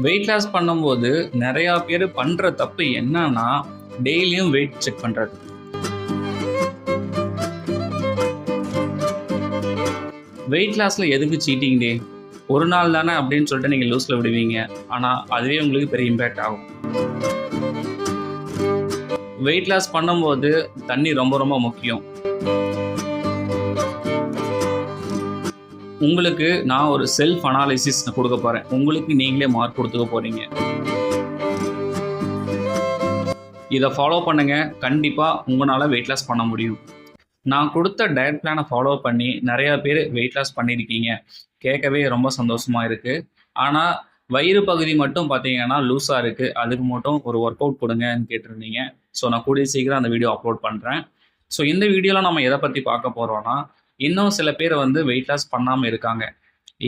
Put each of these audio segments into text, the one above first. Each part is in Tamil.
வெயிட் லாஸ் பண்ணும்போது நிறையா பேர் பண்ணுற தப்பு என்னன்னா, டெய்லியும் வெயிட் செக் பண்ணுறது. வெயிட் லாஸில் எதுக்கு சீட்டிங் டே? ஒரு நாள் தானே அப்படின்னு சொல்லிட்டு நீங்கள் லூஸில் விடுவீங்க. ஆனால் அதுவே உங்களுக்கு பெரிய இம்பேக்ட் ஆகும். வெயிட் லாஸ் பண்ணும்போது தண்ணி ரொம்ப ரொம்ப முக்கியம். உங்களுக்கு நான் ஒரு செல்ஃப் அனாலிசிஸ் கொடுக்க போகிறேன். உங்களுக்கு நீங்களே மார்க் கொடுத்துக்க போகிறீங்க. இதை ஃபாலோ பண்ணுங்கள். கண்டிப்பாக உங்களால் வெயிட் லாஸ் பண்ண முடியும். நான் கொடுத்த டயட் பிளானை ஃபாலோ பண்ணி நிறையா பேர் வெயிட் லாஸ் பண்ணியிருக்கீங்க. கேட்கவே ரொம்ப சந்தோஷமாக இருக்குது. ஆனால் வயிறு பகுதி மட்டும் பார்த்தீங்கன்னா லூஸாக இருக்குது, அதுக்கு மட்டும் ஒரு ஒர்க் அவுட் கொடுங்கன்னு கேட்டிருந்தீங்க. ஸோ நான் கூடிய சீக்கிரம் அந்த வீடியோ அப்லோட் பண்ணுறேன். ஸோ இந்த வீடியோவில் நம்ம எதை பற்றி பார்க்க போகிறோன்னா, இன்னும் சில பேர் வெயிட் லாஸ் பண்ணாமல் இருக்காங்க.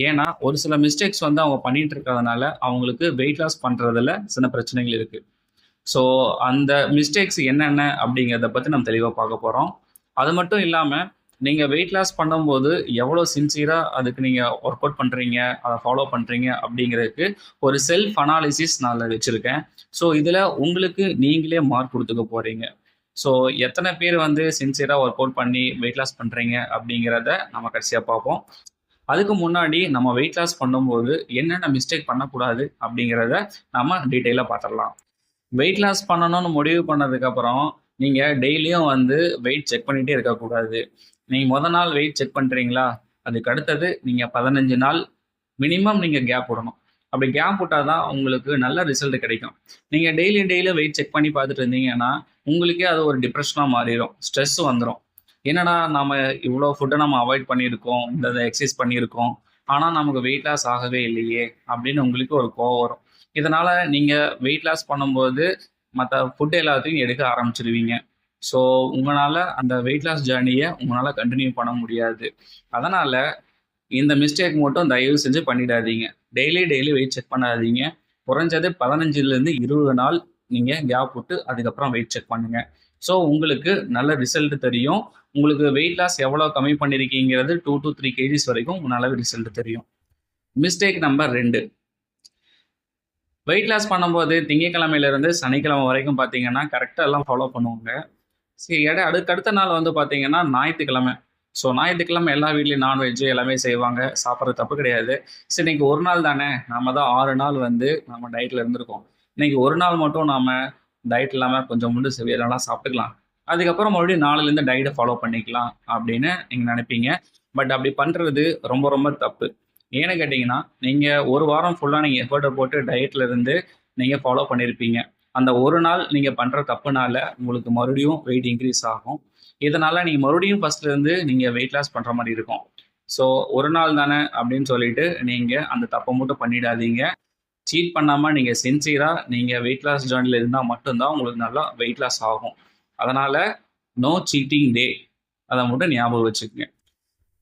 ஏன்னா ஒரு சில மிஸ்டேக்ஸ் அவங்க பண்ணிகிட்டு இருக்கிறதுனால அவங்களுக்கு வெயிட் லாஸ் பண்ணுறதுல சில பிரச்சனைகள் இருக்குது. ஸோ அந்த மிஸ்டேக்ஸ் என்னென்ன அப்படிங்கிறத பற்றி நம்ம தெளிவாக பார்க்க போகிறோம். அது மட்டும் இல்லாமல் நீங்கள் வெயிட் லாஸ் பண்ணும்போது எவ்வளோ சின்சியராக அதுக்கு நீங்கள் ஒர்க் அவுட் பண்ணுறீங்க, அதை ஃபாலோ பண்ணுறீங்க அப்படிங்கிறதுக்கு ஒரு செல்ஃப் அனாலிசிஸ் நான் வச்சுருக்கேன். ஸோ இதில் உங்களுக்கு நீங்களே மார்க் கொடுத்துக்க போகிறீங்க. ஸோ எத்தனை பேர் சின்சியராக ஒர்க் அவுட் பண்ணி வெயிட் லாஸ் பண்ணுறீங்க அப்படிங்கிறத நம்ம கடைசியாக பார்ப்போம். அதுக்கு முன்னாடி நம்ம வெயிட் லாஸ் பண்ணும்போது என்னென்ன மிஸ்டேக் பண்ணக்கூடாது அப்படிங்கிறத நம்ம டீட்டெயிலாக பார்த்துடலாம். வெயிட் லாஸ் பண்ணணும்னு முடிவு பண்ணதுக்கப்புறம் நீங்கள் டெய்லியும் வெயிட் செக் பண்ணிகிட்டே இருக்கக்கூடாது. நீங்கள் நாள் வெயிட் செக் பண்ணுறீங்களா, அதுக்கு அடுத்தது நீங்கள் 15 நாள் மினிமம் நீங்கள் கேப் விடணும். அப்படி கேப் விட்டால் தான் உங்களுக்கு நல்ல ரிசல்ட் கிடைக்கும். நீங்கள் டெய்லியும் வெயிட் செக் பண்ணி பார்த்துட்டு இருந்தீங்கன்னா உங்களுக்கே அது ஒரு டிப்ரெஷனாக மாறிடும், ஸ்ட்ரெஸ் வந்துடும். என்னடா நம்ம இவ்வளோ ஃபுட்டை நம்ம அவாய்ட் பண்ணியிருக்கோம், இந்த எக்ஸசைஸ் பண்ணியிருக்கோம், ஆனால் நமக்கு வெயிட் லாஸ் ஆகவே இல்லையே அப்படின்னு உங்களுக்கு ஒரு கோவம் வரும். இதனால் நீங்கள் வெயிட் லாஸ் பண்ணும்போது மற்ற ஃபுட் எல்லாத்தையும் எடுக்க ஆரம்பிச்சிடுவீங்க. ஸோ உங்களால் அந்த வெயிட் லாஸ் ஜேர்னியை உங்களால் கண்டினியூ பண்ண முடியாது. அதனால் இந்த மிஸ்டேக் மட்டும் தயவு செஞ்சு பண்ணிடாதீங்க. டெய்லி வெயிட் செக் பண்ணாதீங்க. குறைஞ்சது 15லேருந்து 20 நாள் நீங்கள் கேப் விட்டு அதுக்கப்புறம் வெயிட் செக் பண்ணுங்கள். ஸோ உங்களுக்கு நல்ல ரிசல்ட் தெரியும். உங்களுக்கு வெயிட் லாஸ் எவ்வளோ கம்மி பண்ணியிருக்கீங்கிறது 2 to 3 kgs வரைக்கும் நல்ல ரிசல்ட் தெரியும். மிஸ்டேக் நம்பர் 2, வெயிட் லாஸ் பண்ணும்போது திங்கட்கிழமையிலேருந்து சனிக்கிழமை வரைக்கும் பார்த்தீங்கன்னா கரெக்டாக எல்லாம் ஃபாலோ பண்ணுவாங்க. சரி, அடுத்த நாள் பார்த்தீங்கன்னா ஞாயிற்றுக்கிழமை. ஸோ ஞாயிற்றுக்கிழமை எல்லா வீட்லேயும் நான்வெஜ்ஜு எல்லாமே செய்வாங்க, சாப்பிட்றது தப்பு கிடையாது. சரி, இன்றைக்கி ஒரு நாள் தானே, நம்ம தான் 6 நாள் நம்ம டயட்டில் இருந்திருக்கோம், இன்றைக்கி ஒரு நாள் மட்டும் நாம் டயட் இல்லாமல் கொஞ்சம் முண்டு செவியெல்லாம் சாப்பிட்டுக்கலாம், அதுக்கப்புறம் மறுபடியும் நாளிலேருந்து டயட்டை ஃபாலோ பண்ணிக்கலாம் அப்படின்னு நீங்கள் நினைப்பீங்க. பட் அப்படி பண்ணுறது ரொம்ப ரொம்ப தப்பு. ஏன்னு கேட்டிங்கன்னா, நீங்கள் ஒரு வாரம் ஃபுல்லாக நீங்கள் எஃபர்ட்டை போட்டு டயட்டில் இருந்து நீங்கள் ஃபாலோ பண்ணியிருப்பீங்க. அந்த ஒரு நாள் நீங்கள் பண்ணுற தப்புனால உங்களுக்கு மறுபடியும் வெயிட் இன்க்ரீஸ் ஆகும். இதனால் நீங்கள் மறுபடியும் ஃபஸ்ட்லேருந்து நீங்கள் வெயிட் லாஸ் பண்ணுற மாதிரி இருக்கும். ஸோ ஒரு நாள் தானே அப்படின்னு சொல்லிட்டு நீங்கள் அந்த தப்பை மட்டும் பண்ணிடாதீங்க. சீட் பண்ணாமல் நீங்கள் சின்சியராக நீங்கள் வெயிட் லாஸ் ஜேர்னியில் இருந்தால் மட்டும்தான் உங்களுக்கு நல்லா வெயிட் லாஸ் ஆகும். அதனால் நோ சீட்டிங் டே, அதை மட்டும் ஞாபகம் வச்சுக்கோங்க.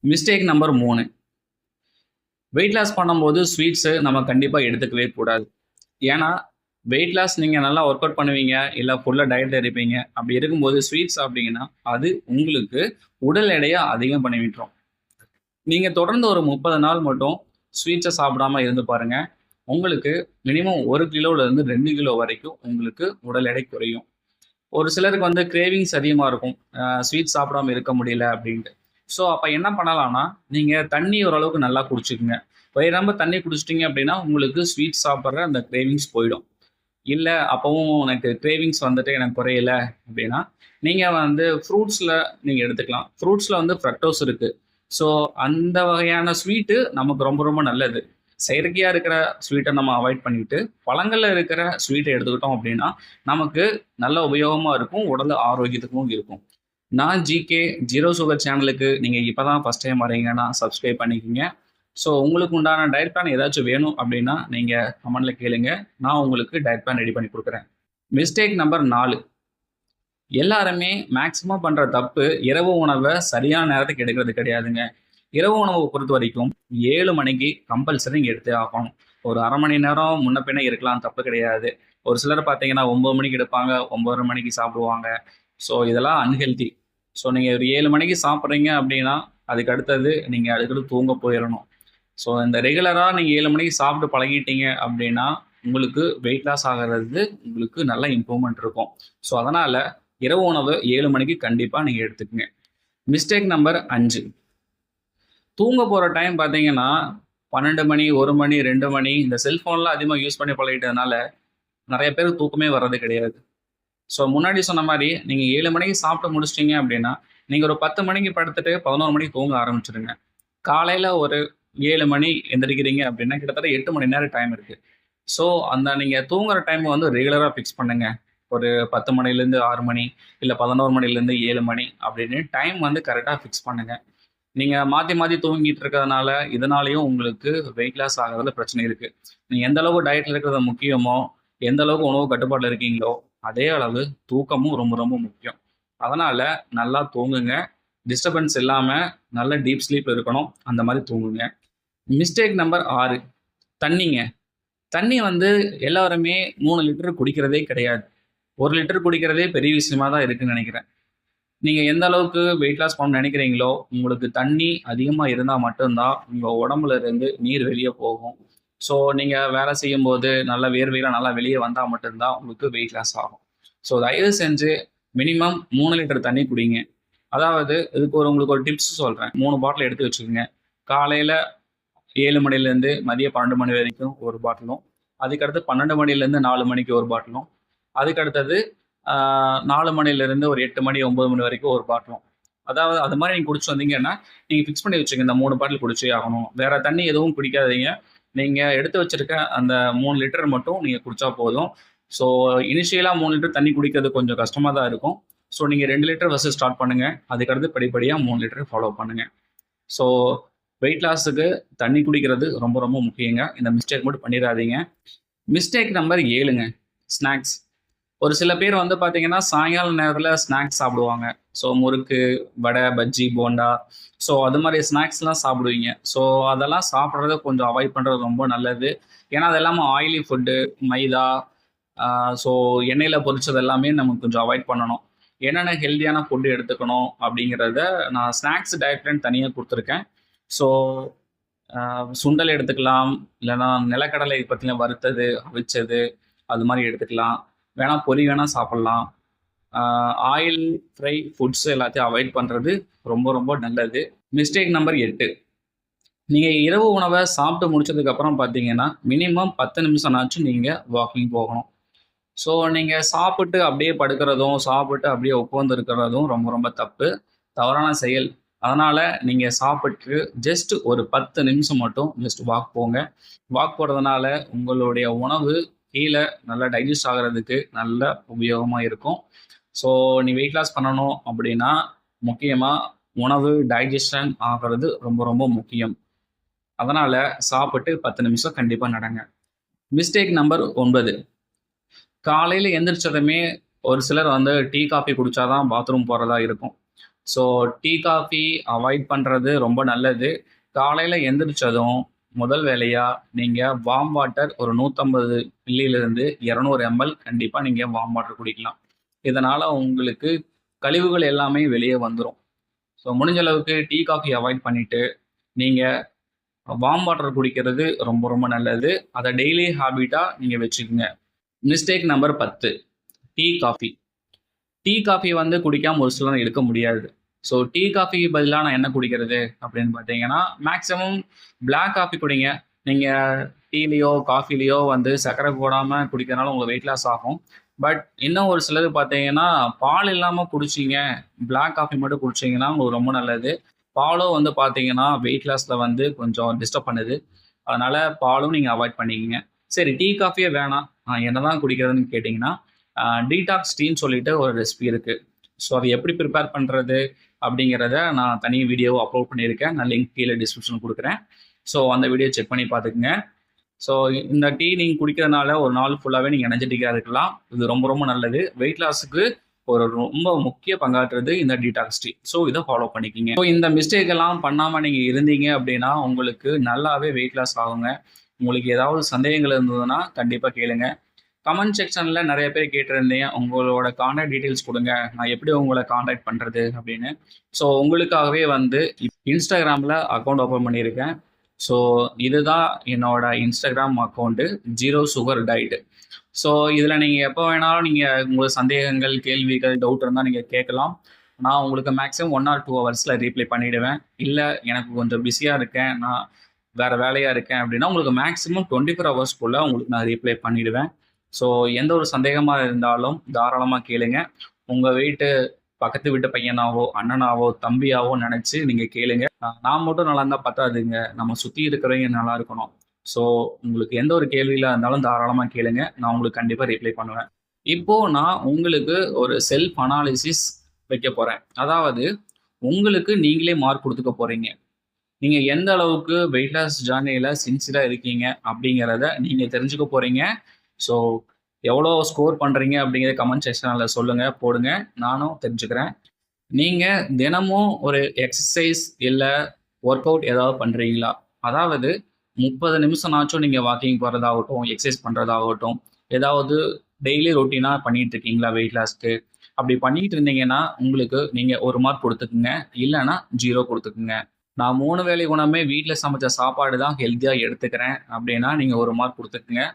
மிஸ்டேக் நம்பர் 3, வெயிட் லாஸ் பண்ணும்போது ஸ்வீட்ஸு நம்ம கண்டிப்பாக எடுத்துக்கவே கூடாது. ஏன்னா வெயிட் லாஸ் நீங்கள் நல்லா ஒர்க் அவுட் பண்ணுவீங்க, இல்லை ஃபுல்லாக டயட்டில் இருப்பீங்க. அப்படி இருக்கும்போது ஸ்வீட்ஸ் சாப்பிட்டீங்கன்னா அது உங்களுக்கு உடல் எடையை அதிகம் பண்ணி விட்டுரும். நீங்கள் தொடர்ந்து ஒரு 30 நாள் மட்டும் ஸ்வீட்ஸை சாப்பிடாமல் இருந்து பாருங்கள். உங்களுக்கு மினிமம் 1 கிலோலேருந்து 2 கிலோ வரைக்கும் உங்களுக்கு உடல் எடை குறையும். ஒரு சிலருக்கு கிரேவிங்ஸ் அதிகமாக இருக்கும், ஸ்வீட் சாப்பிடாமல் இருக்க முடியல அப்படின்ட்டு. ஸோ அப்போ என்ன பண்ணலாம்னா, நீங்கள் தண்ணி ஓரளவுக்கு நல்லா குடிச்சுக்குங்க. வயிறாம தண்ணி குடிச்சிட்டிங்க அப்படின்னா உங்களுக்கு ஸ்வீட் சாப்பிட்ற அந்த கிரேவிங்ஸ் போயிடும். இல்லை அப்போவும் எனக்கு கிரேவிங்ஸ் எனக்கு குறையல அப்படின்னா நீங்கள் ஃப்ரூட்ஸில் நீங்கள் எடுத்துக்கலாம். ஃப்ரூட்ஸில் ஃப்ரக்டோஸ் இருக்குது. ஸோ அந்த வகையான ஸ்வீட்டு நமக்கு ரொம்ப ரொம்ப நல்லது. செயற்கையாக இருக்கிற ஸ்வீட்டை நம்ம அவாய்ட் பண்ணிவிட்டு பழங்களில் இருக்கிற ஸ்வீட்டை எடுத்துக்கிட்டோம் அப்படின்னா நமக்கு நல்ல உபயோகமாக இருக்கும், உடல் ஆரோக்கியத்துக்கும் இருக்கும். நான் ஜிகே ஜீரோ சுகர் சேனலுக்கு நீங்கள் இப்போ தான் ஃபஸ்ட் டைம் வரீங்கன்னா சப்ஸ்கிரைப் பண்ணிக்கோங்க. ஸோ உங்களுக்கு உண்டான டயட் பிளான் ஏதாச்சும் வேணும் அப்படின்னா நீங்கள் கமெண்டில் கேளுங்க, நான் உங்களுக்கு டயட் பிளான் ரெடி பண்ணி கொடுக்குறேன். மிஸ்டேக் நம்பர் 4, எல்லாருமே மேக்ஸிமம் பண்ணுற தப்பு இரவு உணவை சரியான நேரத்துக்கு எடுக்கிறது கிடையாதுங்க. இரவு உணவை பொறுத்த வரைக்கும் 7 மணிக்கு கம்பல்சரி நீங்கள் எடுத்தே ஆகணும். ஒரு அரை மணி நேரம் முன்ன பின்ன இருக்கலாம், தப்பு கிடையாது. ஒரு சிலர் பார்த்தீங்கன்னா 9 மணிக்கு எடுப்பாங்க, 9:30 மணிக்கு சாப்பிடுவாங்க. ஸோ இதெல்லாம் அன்ஹெல்தி. ஸோ நீங்கள் ஒரு 7 மணிக்கு சாப்பிட்றீங்க அப்படின்னா அதுக்கு அடுத்தது நீங்கள் அதுக்கடுத்து தூங்க போயிடணும். ஸோ இந்த ரெகுலராக நீங்கள் 7 மணிக்கு சாப்பிட்டு பழகிட்டீங்க அப்படின்னா உங்களுக்கு வெயிட் லாஸ் ஆகிறது உங்களுக்கு நல்ல இம்ப்ரூவ்மெண்ட் இருக்கும். ஸோ அதனால் இரவு உணவு 7 மணிக்கு கண்டிப்பாக நீங்கள் எடுத்துக்கங்க. மிஸ்டேக் நம்பர் 5, தூங்க போகிற டைம் பார்த்தீங்கன்னா 12 மணி, 1 மணி, 2 மணி இந்த செல்ஃபோன்லாம் அதிகமாக யூஸ் பண்ணி பழகிட்டதுனால நிறைய பேருக்கு தூக்கமே வர்றது கிடையாது. ஸோ முன்னாடி சொன்ன மாதிரி நீங்கள் 7 மணிக்கு சாப்பிட்டு முடிச்சிட்டிங்க அப்படின்னா நீங்கள் ஒரு 10 மணிக்கு படுத்துட்டு 11 மணிக்கு தூங்க ஆரம்பிச்சிடுங்க. காலையில் ஒரு 7 மணி எந்திரிக்கிறீங்க அப்படின்னா கிட்டத்தட்ட 8 மணி நேரம் டைம் இருக்குது. ஸோ அந்த நீங்கள் தூங்குற டைம் வந்து ரெகுலராக ஃபிக்ஸ் பண்ணுங்க. ஒரு 10 மணிலேருந்து 6 மணி, இல்லை 11 மணிலேருந்து 7 மணி அப்படின்னு டைம் வந்து கரெக்டாக ஃபிக்ஸ் பண்ணுங்கள். நீங்கள் மாற்றி மாற்றி தூங்கிட்டு இருக்கிறதுனால இதனாலேயும் உங்களுக்கு வெயிட் லாஸ் ஆகிறதுல பிரச்சனை இருக்குது. நீங்கள் எந்த அளவுக்கு டயட்டில் இருக்கிறது முக்கியமோ, எந்த அளவுக்கு உணவு கட்டுப்பாட்டில் இருக்கீங்களோ அதே அளவு தூக்கமும் ரொம்ப ரொம்ப முக்கியம். அதனால் நல்லா தூங்குங்க. டிஸ்டர்பன்ஸ் இல்லாமல் நல்ல டீப் ஸ்லீப் இருக்கணும், அந்த மாதிரி தூங்குங்க. Mistake number 6, தண்ணிங்க. தண்ணி வந்து எல்லாருமே 3 லிட்டர் குடிக்கிறதே கிடையாது. 1 லிட்டர் குடிக்கிறதே பெரிய விஷயமா தான் இருக்குன்னு நினைக்கிறேன். நீங்கள் எந்த அளவுக்கு வெயிட் லாஸ் பண்ணணும்னு நினைக்கிறீங்களோ உங்களுக்கு தண்ணி அதிகமாக இருந்தால் மட்டும்தான் உங்கள் உடம்புல இருந்து நீர் வெளியே போகும். ஸோ நீங்கள் வேலை செய்யும்போது நல்ல வேர்வையெல்லாம் நல்லா வெளியே வந்தால் மட்டும்தான் உங்களுக்கு வெயிட் லாஸ் ஆகும். ஸோ தயவு செஞ்சு மினிமம் 3 லிட்டர் தண்ணி குடிங்க. அதாவது இதுக்கு உங்களுக்கு ஒரு டிப்ஸ் சொல்கிறேன். 3 பாட்டில் எடுத்து வச்சுக்கோங்க. காலையில் 7 மணிலேருந்து மதியம் 12 மணி வரைக்கும் ஒரு பாட்டிலும், அதுக்கடுத்து 12 மணிலேருந்து 4 மணிக்கு ஒரு பாட்டிலும், அதுக்கடுத்தது 4 மணிலேருந்து ஒரு 8 மணி 9 மணி வரைக்கும் ஒரு பாட்டிலும். அதாவது அது மாதிரி நீங்கள் குடிச்சு வந்தீங்கன்னா நீங்கள் ஃபிக்ஸ் பண்ணி வச்சுங்க, இந்த 3 பாட்டில் குடிச்சே ஆகணும். வேறு தண்ணி எதுவும் குடிக்காதீங்க. நீங்கள் எடுத்து வச்சுருக்க அந்த 3 லிட்டர் மட்டும் நீங்கள் குடித்தா போதும். ஸோ இனிஷியலாக 3 லிட்டர் தண்ணி குடிக்கிறது கொஞ்சம் கஷ்டமாக தான் இருக்கும். ஸோ நீங்கள் 2 லிட்டர் ஃபஸ்ட்டு ஸ்டார்ட் பண்ணுங்கள். அதுக்கடுத்து படிப்படியாக 3 லிட்டர் ஃபாலோ பண்ணுங்கள். ஸோ வெயிட் லாஸுக்கு தண்ணி குடிக்கிறது ரொம்ப ரொம்ப முக்கியங்க. இந்த மிஸ்டேக் மட்டும் பண்ணிடாதீங்க. மிஸ்டேக் நம்பர் 7ங்க, ஸ்நாக்ஸ். ஒரு சில பேர் வந்து பார்த்தீங்கன்னா சாயங்கால நேரத்தில் ஸ்நாக்ஸ் சாப்பிடுவாங்க. ஸோ முறுக்கு, வடை, பஜ்ஜி, போண்டா, ஸோ அது மாதிரி ஸ்நாக்ஸ்லாம் சாப்பிடுவீங்க. ஸோ அதெல்லாம் சாப்பிட்றத கொஞ்சம் அவாய்ட் பண்ணுறது ரொம்ப நல்லது. ஏன்னா அது எல்லாமே ஆயிலி ஃபுட்டு, மைதா, ஸோ எண்ணெயில் பொரிச்சது எல்லாமே நம்ம கொஞ்சம் அவாய்ட் பண்ணணும். என்னென்ன ஹெல்த்தியான ஃபுட்டு எடுத்துக்கணும் அப்படிங்கிறத நான் ஸ்நாக்ஸ் டயட்லன்னு தனியாக கொடுத்துருக்கேன். ஸோ சுண்டல் எடுத்துக்கலாம், இல்லைன்னா நிலக்கடலை பற்றின வறுத்தது, அவிச்சது அது மாதிரி எடுத்துக்கலாம். வேணால் பொரி வேணால் சாப்பிட்லாம். ஆயில் ஃப்ரை ஃபுட்ஸ் எல்லாத்தையும் அவாய்ட் பண்ணுறது ரொம்ப ரொம்ப நல்லது. மிஸ்டேக் நம்பர் 8, நீங்கள் இரவு உணவை சாப்பிட்டு முடிச்சதுக்கப்புறம் பார்த்தீங்கன்னா மினிமம் 10 நிமிஷம்னாச்சும் நீங்கள் வாக்கிங் போகணும். ஸோ நீங்கள் சாப்பிட்டு அப்படியே படுக்கிறதும், சாப்பிட்டு அப்படியே உட்காந்து இருக்கிறதும் ரொம்ப ரொம்ப தவறான செயல். அதனால் நீங்கள் சாப்பிட்டு ஜஸ்ட் ஒரு 10 நிமிஷம் மட்டும் ஜஸ்ட் வாக் போங்க. வாக் போகிறதுனால உங்களுடைய உணவு கீழே நல்லா டைஜஸ்ட் ஆகிறதுக்கு நல்ல உபயோகமாக இருக்கும். ஸோ நீ வெயிட் லாஸ் பண்ணணும் அப்படின்னா முக்கியமாக உணவு டைஜஷன் ஆகிறது ரொம்ப ரொம்ப முக்கியம். அதனால் சாப்பிட்டு 10 நிமிஷம் கண்டிப்பாக நடங்க. மிஸ்டேக் நம்பர் 9, காலையில் எந்திரிச்சதுமே ஒரு சிலர் வந்து டீ காஃபி குடித்தாதான் பாத்ரூம் போகிறதா இருக்கும். ஸோ டீ காஃபி அவாய்ட் பண்ணுறது ரொம்ப நல்லது. காலையில் எந்திரிச்சதும் முதல் வேலையாக நீங்கள் வார்ம் வாட்டர் ஒரு 150 மில்லியிலிருந்து 200 ml கண்டிப்பாக நீங்கள் வார்ம் வாட்டர் குடிக்கலாம். இதனால் உங்களுக்கு கழிவுகள் எல்லாமே வெளியே வந்துடும். ஸோ முடிஞ்ச அளவுக்கு டீ காஃபி அவாய்ட் பண்ணிவிட்டு நீங்கள் வார்ம் வாட்டர் குடிக்கிறது ரொம்ப ரொம்ப நல்லது. அதை டெய்லி ஹேபிட்டாக நீங்கள் வச்சுக்கோங்க. Mistake number 10, tea coffee. Tea coffee வந்து குடிக்காமல் ஒரு சிலர் இருக்க முடியாது. ஸோ டீ காஃபிக்கு பதிலாக நான் என்ன குடிக்கிறது அப்படின்னு பார்த்தீங்கன்னா மேக்ஸிமம் பிளாக் காஃபி குடிங்க. நீங்கள் டீலேயோ காஃபிலேயோ வந்து சர்க்கரை போடாமல் குடிக்கிறதுனால உங்களுக்கு வெயிட் லாஸ் ஆகும். பட் இன்னும் ஒரு சிலர் பார்த்தீங்கன்னா பால் இல்லாமல் குடிச்சிங்க, பிளாக் காஃபி மட்டும் குடிச்சிங்கன்னா உங்களுக்கு ரொம்ப நல்லது. பாலும் வந்து பார்த்தீங்கன்னா வெயிட் லாஸில் வந்து கொஞ்சம் டிஸ்டர்ப் பண்ணுது. அதனால் பாலும் நீங்கள் அவாய்ட் பண்ணிக்கங்க. சரி, டீ காஃபியே வேணாம், என்ன தான் குடிக்கிறதுன்னு கேட்டிங்கன்னா டீடாக்ஸ் டீன்னு சொல்லிட்டு ஒரு ரெசிபி இருக்குது. ஸோ அதை எப்படி ப்ரிப்பேர் பண்ணுறது அப்படிங்கிறத நான் தனி வீடியோவை அப்லோட் பண்ணியிருக்கேன். நான் லிங்க் கீழே டிஸ்கிரிப்ஷன் கொடுக்குறேன். ஸோ அந்த வீடியோ செக் பண்ணி பார்த்துக்குங்க. ஸோ இந்த டீ நீங்கள் குடிக்கிறதுனால ஒரு நாள் ஃபுல்லாகவே நீங்கள் எனர்ஜெட்டிக்காக இருக்கலாம். இது ரொம்ப ரொம்ப நல்லது. வெயிட் லாஸுக்கு ஒரு ரொம்ப முக்கிய பங்காற்றுறது இந்த டீடாக்ஸ் டீ. ஸோ இதை ஃபாலோ பண்ணிக்கிங்க. ஸோ இந்த மிஸ்டேக் எல்லாம் பண்ணாமல் நீங்கள் இருந்தீங்க அப்படின்னா உங்களுக்கு நல்லாவே வெயிட் லாஸ் ஆகுங்க. உங்களுக்கு ஏதாவது சந்தேகங்கள் இருந்ததுன்னா கண்டிப்பாக கேளுங்க. கமெண்ட் செக்ஷனில் நிறைய பேர் கேட்டிருந்தீங்க, உங்களோட கான்டாக்ட் டீட்டெயில்ஸ் கொடுங்க, நான் எப்படி உங்களை கான்டாக்ட் பண்ணுறது அப்படின்னு. ஸோ உங்களுக்காகவே வந்து இன்ஸ்டாகிராமில் அக்கௌண்ட் ஓப்பன் பண்ணியிருக்கேன். ஸோ இதுதான் என்னோட Instagram account zero sugar diet. So இதில் நீங்கள் எப்போ வேணாலும் நீங்கள் உங்களுக்கு சந்தேகங்கள், கேள்விகள், டவுட் இருந்தால் நீங்கள் கேட்கலாம். நான் உங்களுக்கு மேக்ஸிமம் 1 ஆர் 2 ஹவர்ஸில் ரீப்ளை பண்ணிவிடுவேன். இல்லை எனக்கு கொஞ்சம் பிஸியாக இருக்கேன், நான் வேறு வேலையாக இருக்கேன் அப்படின்னா உங்களுக்கு மேக்ஸிமம் 24 ஹவர்ஸ்க்குள்ளே உங்களுக்கு நான் ரீப்ளை பண்ணிவிடுவேன். ஸோ எந்த ஒரு சந்தேகமாக இருந்தாலும் தாராளமாக கேளுங்க. உங்கள் வீட்டு பக்கத்து வீட்டு பையனாவோ, அண்ணனாவோ, தம்பியாவோ நினச்சி நீங்கள் கேளுங்க. நான் மட்டும் நல்லா இருந்தால் பத்தாதுங்க, நம்ம சுற்றி இருக்கிறவங்க நல்லா இருக்கணும். ஸோ உங்களுக்கு எந்த ஒரு கேள்வியில் இருந்தாலும் தாராளமாக கேளுங்க. நான் உங்களுக்கு கண்டிப்பாக ரிப்ளை பண்ணுவேன். இப்போது நான் உங்களுக்கு ஒரு செல்ஃப் அனாலிசிஸ் வைக்க போகிறேன். அதாவது உங்களுக்கு நீங்களே மார்க் கொடுத்துக்க போகிறீங்க. நீங்கள் எந்த அளவுக்கு வெயிட் லாஸ் ஜர்னியில் சின்சியராக இருக்கீங்க அப்படிங்கிறத நீங்கள் தெரிஞ்சுக்க போகிறீங்க. ஸோ எவ்வளோ ஸ்கோர் பண்ணுறீங்க அப்படிங்கிறத கமெண்ட் செக்ஷனில் சொல்லுங்கள், போடுங்க, நானும் தெரிஞ்சுக்கிறேன். நீங்கள் தினமும் ஒரு எக்ஸசைஸ் இல்லை ஒர்க் அவுட் ஏதாவது பண்ணுறீங்களா? அதாவது 30 நிமிஷம்னாச்சும் நீங்கள் வாக்கிங் போகிறதாகட்டும், எக்ஸசைஸ் பண்ணுறதாகட்டும், ஏதாவது டெய்லி ரொட்டீனாக பண்ணிகிட்டு இருக்கீங்களா வெயிட் லாஸ்க்கு? அப்படி பண்ணிகிட்டு இருந்தீங்கன்னா உங்களுக்கு நீங்கள் 1 மார்க் கொடுத்துக்குங்க, இல்லைன்னா 0 கொடுத்துக்குங்க. நான் 3 வேளை உணவுமே வீட்டில் சமைச்ச சாப்பாடு தான் ஹெல்த்தியாக எடுத்துக்கிறேன் அப்படின்னா நீங்கள் 1 மார்க் கொடுத்துக்குங்க.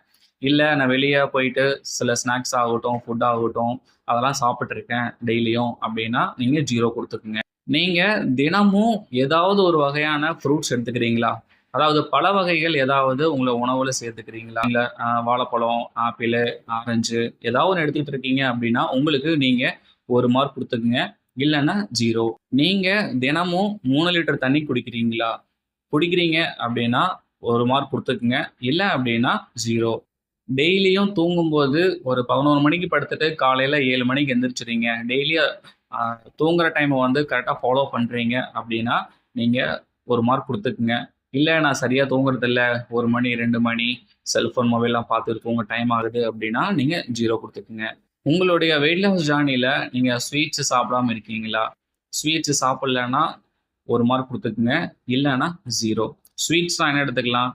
இல்லை நான் வெளியே போயிட்டு சில ஸ்நாக்ஸ் ஆகட்டும், ஃபுட் ஆகட்டும், அதெல்லாம் சாப்பிட்ருக்கேன் டெய்லியும் அப்படின்னா நீங்கள் 0 கொடுத்துக்குங்க. நீங்கள் தினமும் ஏதாவது ஒரு வகையான ஃப்ரூட்ஸ் எடுத்துக்கிறீங்களா? அதாவது பல வகைகள் ஏதாவது உங்களை உணவில் சேர்த்துக்கிறீங்களா? இல்லை வாழைப்பழம், ஆப்பிள், ஆரஞ்சு ஏதாவது ஒன்று எடுத்துக்கிட்டு இருக்கீங்க அப்படின்னா உங்களுக்கு நீங்கள் 1 மார்க் கொடுத்துக்குங்க, இல்லைன்னா 0. நீங்கள் தினமும் 3 லிட்டர் தண்ணி குடிக்கிறீங்களா? குடிக்கிறீங்க அப்படின்னா 1 மார்க் கொடுத்துக்குங்க, இல்லை அப்படின்னா 0. டெய்லியும் தூங்கும்போது ஒரு 11 மணிக்கு படுத்துட்டு காலையில் 7 மணிக்கு எந்திரிச்சிடுறீங்க, டெய்லியும் தூங்குற டைமை வந்து கரெக்டாக ஃபாலோ பண்ணுறீங்க அப்படின்னா நீங்கள் 1 மார்க் கொடுத்துக்குங்க. இல்லை நான் சரியாக தூங்குறதில்ல, 1 மணி 2 மணி செல்ஃபோன் மொபைல்லாம் பார்த்துட்டு தூங்க டைம் ஆகுது அப்படின்னா நீங்கள் 0 கொடுத்துக்குங்க. உங்களுடைய வெயிட் லாஸ் ஜர்னியில் நீங்கள் ஸ்வீட்ஸு சாப்பிடாமல் இருக்கீங்களா? ஸ்வீட்ஸு சாப்பிட்லன்னா 1 மார்க் கொடுத்துக்குங்க, இல்லைன்னா 0. ஸ்வீட்ஸ்லாம் என்ன எடுத்துக்கலாம்?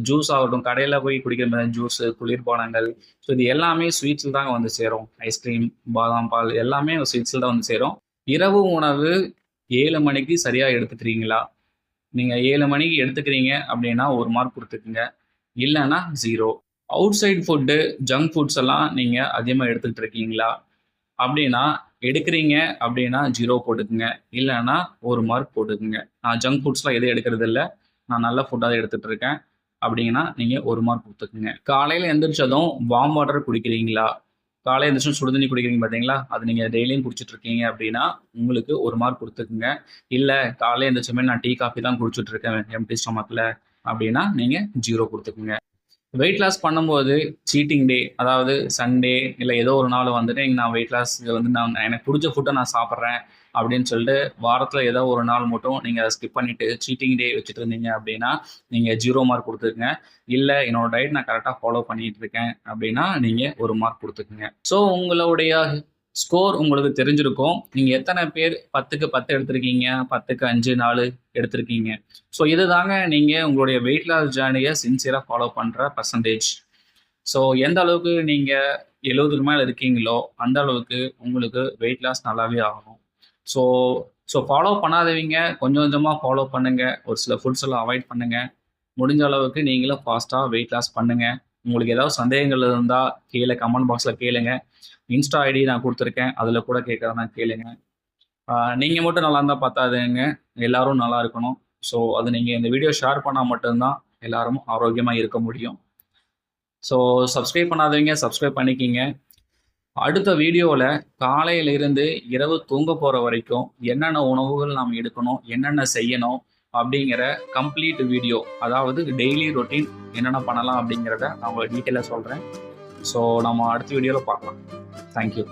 ஜூஸ் ஆகட்டும், கடையில் போய் குடிக்கிற மாதிரி ஜூஸு, குளிர்பானங்கள், ஸோ இது எல்லாமே ஸ்வீட்ஸில் தாங்க வந்து சேரும். ஐஸ்கிரீம், பாதாம் பால் எல்லாமே ஸ்வீட்ஸில் தான் வந்து சேரும். இரவு உணவு 7 மணிக்கு சரியாக எடுத்துக்கிறீங்களா? நீங்கள் 7 மணிக்கு எடுத்துக்கிறீங்க அப்படின்னா 1 மார்க் கொடுத்துக்குங்க, இல்லைன்னா 0. Outside food, junk foods எல்லாம் நீங்கள் அதிகமாக எடுத்துக்கிட்டு இருக்கீங்களா? அப்படின்னா எடுக்கிறீங்க அப்படின்னா 0 போட்டுக்குங்க, இல்லைன்னா 1 மார்க் போட்டுக்குங்க. நான் ஜங்க் ஃபுட்ஸ்லாம் எதுவும் எடுக்கிறது இல்லை, நான் நல்ல ஃபுட்டாக தான் எடுத்துகிட்டு இருக்கேன் அப்படிங்கன்னா நீங்கள் 1 மார்க் கொடுத்துக்குங்க. காலையில் எந்திரிச்சதும் வார்ம் வாட்டர் குடிக்கிறீங்களா? காலையில் எந்திரிச்சும் சுடுதண்ணி குடிக்கிறீங்க பார்த்தீங்களா? அது நீங்கள் டெய்லியும் குடிச்சிட்ருக்கீங்க அப்படின்னா உங்களுக்கு 1 மார்க் கொடுத்துக்குங்க. இல்லை காலையில் எந்திரிச்சோமே நான் டீ, காஃபி தான் குடிச்சிட்ருக்கேன் எம்டி ஸ்டொமக்கில் அப்படின்னா நீங்கள் 0 கொடுத்துக்குங்க. வெயிட் லாஸ் பண்ணும்போது சீட்டிங் டே, அதாவது சண்டே இல்லை ஏதோ ஒரு நாள் வந்துட்டு நான் வெயிட் லாஸ்க்கு வந்து நான் எனக்கு பிடிச்ச ஃபுட்டை நான் சாப்பிட்றேன் அப்படின்னு சொல்லிட்டு வாரத்தில் ஏதோ ஒரு நாள் மட்டும் நீங்கள் அதை ஸ்கிப் பண்ணிவிட்டு சீட்டிங் டே வச்சுட்டு இருந்தீங்க அப்படின்னா நீங்கள் 0 மார்க் கொடுத்துருங்க. இல்லை என்னோடய டயட் நான் கரெக்டாக ஃபாலோ பண்ணிகிட்டு இருக்கேன் அப்படின்னா நீங்கள் 1 மார்க் கொடுத்துக்குங்க. ஸோ உங்களுடைய ஸ்கோர் உங்களுக்கு தெரிஞ்சிருக்கும். நீங்கள் எத்தனை பேர் 10க்கு 10 எடுத்திருக்கீங்க, 10க்கு 5, 4 எடுத்திருக்கீங்க. ஸோ இதுதாங்க நீங்கள் உங்களுடைய வெயிட் லாஸ் ஜர்னியை சின்சியராக ஃபாலோ பண்ணுற பர்சன்டேஜ். ஸோ எந்த அளவுக்கு நீங்கள் 70க்கு மேலே இருக்கீங்களோ அந்த அளவுக்கு உங்களுக்கு வெயிட் லாஸ் நல்லாவே ஆகணும். ஸோ ஃபாலோ பண்ணாதவங்க கொஞ்சம் கொஞ்சமாக ஃபாலோ பண்ணுங்கள். ஒரு சில ஃபுட்ஸ் எல்லாம் அவாய்ட் பண்ணுங்கள். முடிஞ்ச அளவுக்கு நீங்களும் ஃபாஸ்ட்டாக வெயிட் லாஸ் பண்ணுங்கள். உங்களுக்கு ஏதாவது சந்தேகங்கள் இருந்தால் கீழே கமெண்ட் பாக்ஸில் கேளுங்க. இன்ஸ்டா ஐடி நான் கொடுத்துருக்கேன், அதில் கூட கேட்குறேன்னா கேளுங்க. நீங்கள் மட்டும் நல்லா இருந்தால் பார்த்தாதுங்க, எல்லோரும் நல்லா இருக்கணும். ஸோ அது நீங்கள் இந்த வீடியோ ஷேர் பண்ணால் மட்டும்தான் எல்லோரும் ஆரோக்கியமாக இருக்க முடியும். ஸோ சப்ஸ்கிரைப் பண்ணாதவங்க சப்ஸ்கிரைப் பண்ணிக்கிங்க. அடுத்த வீடியோவில் காலையிலிருந்து இரவு தூங்க போகிற வரைக்கும் என்னென்ன உணவுகள் நாம் எடுக்கணும், என்னென்ன செய்யணும் அப்படிங்கிற கம்ப்ளீட் வீடியோ, அதாவது டெய்லி ரொட்டீன் என்னென்ன பண்ணலாம் அப்படிங்கிறத நான் உங்களுக்கு டீட்டெயிலாக சொல்கிறேன். ஸோ நம்ம அடுத்த வீடியோவில் பார்க்கலாம். தேங்க்யூ.